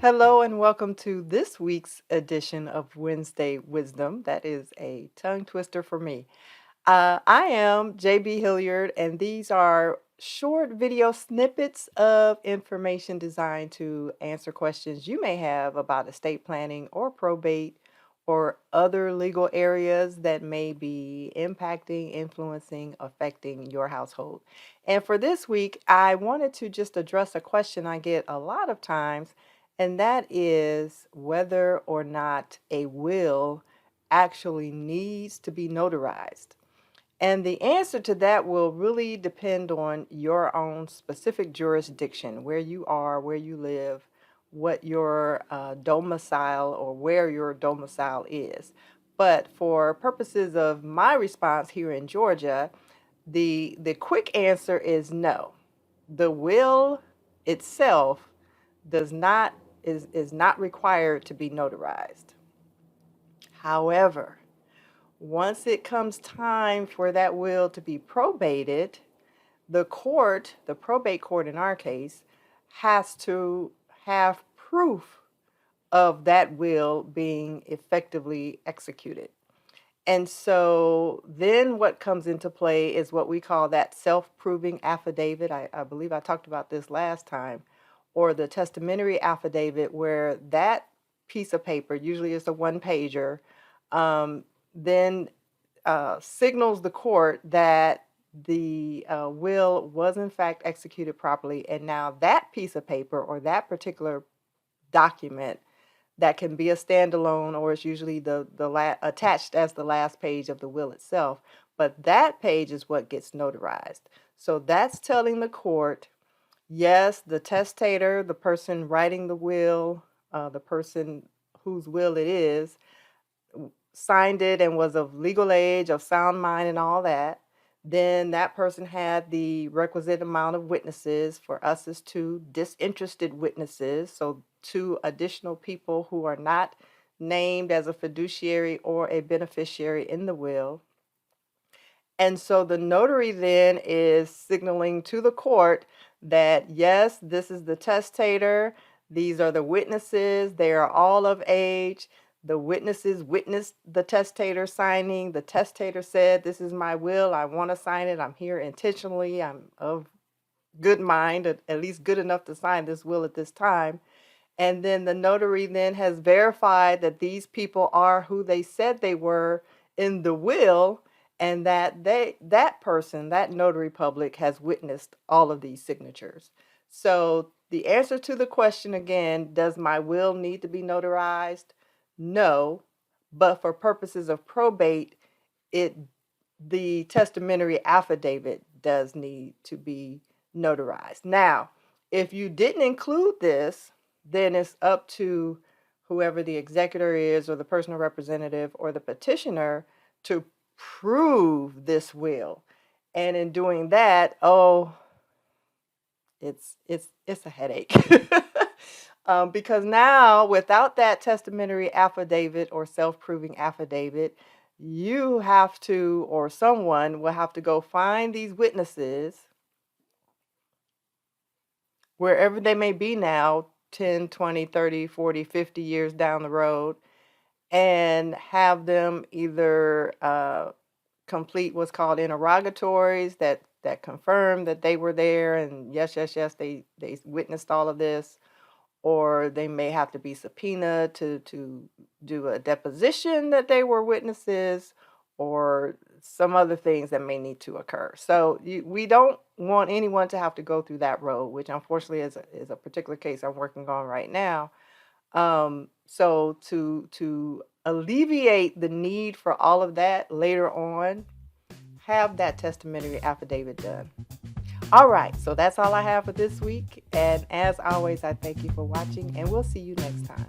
Hello and welcome to this week's edition of Wednesday Wisdom. That is a tongue twister for me. I am JB Hilliard, and these are short video snippets of information designed to answer questions you may have about estate planning or probate or other legal areas that may be impacting, influencing, affecting your household. And for this week, I wanted to just address a question I get a lot of times, and that is whether or not a will actually needs to be notarized. And the answer to that will really depend on your own specific jurisdiction, where you are, where you live, what your domicile or where your domicile is. But for purposes of my response here in Georgia, the quick answer is no. The will itself does not is not required to be notarized. However, once it comes time for that will to be probated, the court, the probate court in our case, has to have proof of that will being effectively executed. And so then what comes into play is what we call that self-proving affidavit. I believe I talked about this last time, or the testamentary affidavit, where that piece of paper, usually it's a one-pager, then signals the court that the will was in fact executed properly, and now that piece of paper or that particular document that can be a standalone, or it's usually attached as the last page of the will itself, but that page is what gets notarized. So that's telling the court, yes, the testator, the person writing the will, the person whose will it is, signed it and was of legal age, of sound mind, and all that. Then that person had the requisite amount of witnesses. For us, is two disinterested witnesses, so two additional people who are not named as a fiduciary or a beneficiary in the will. And so the notary then is signaling to the court that, yes, this is the testator, these are the witnesses, they are all of age. The witnesses witnessed the testator signing. The testator said, this is my will, I want to sign it, I'm here intentionally, I'm of good mind, at least good enough to sign this will at this time. And then the notary then has verified that these people are who they said they were in the will, and that that person, that notary public, has witnessed all of these signatures. So the answer to the question again, does my will need to be notarized? No, but for purposes of probate, it the testamentary affidavit does need to be notarized. Now, if you didn't include this, then it's up to whoever the executor is, or the personal representative, or the petitioner to prove this will. And in doing that, it's a headache. Because now, without that testamentary affidavit or self-proving affidavit, you have to, or someone will have to go find these witnesses wherever they may be now, 10, 20, 30, 40, 50 years down the road, and have them either complete what's called interrogatories that confirm that they were there and yes, they witnessed all of this, or they may have to be subpoenaed to do a deposition that they were witnesses, or some other things that may need to occur. So we don't want anyone to have to go through that road, which unfortunately is a particular case I'm working on right now. So to alleviate the need for all of that later on, have that testamentary affidavit done. All right, so that's all I have for this week. And as always, I thank you for watching, and we'll see you next time.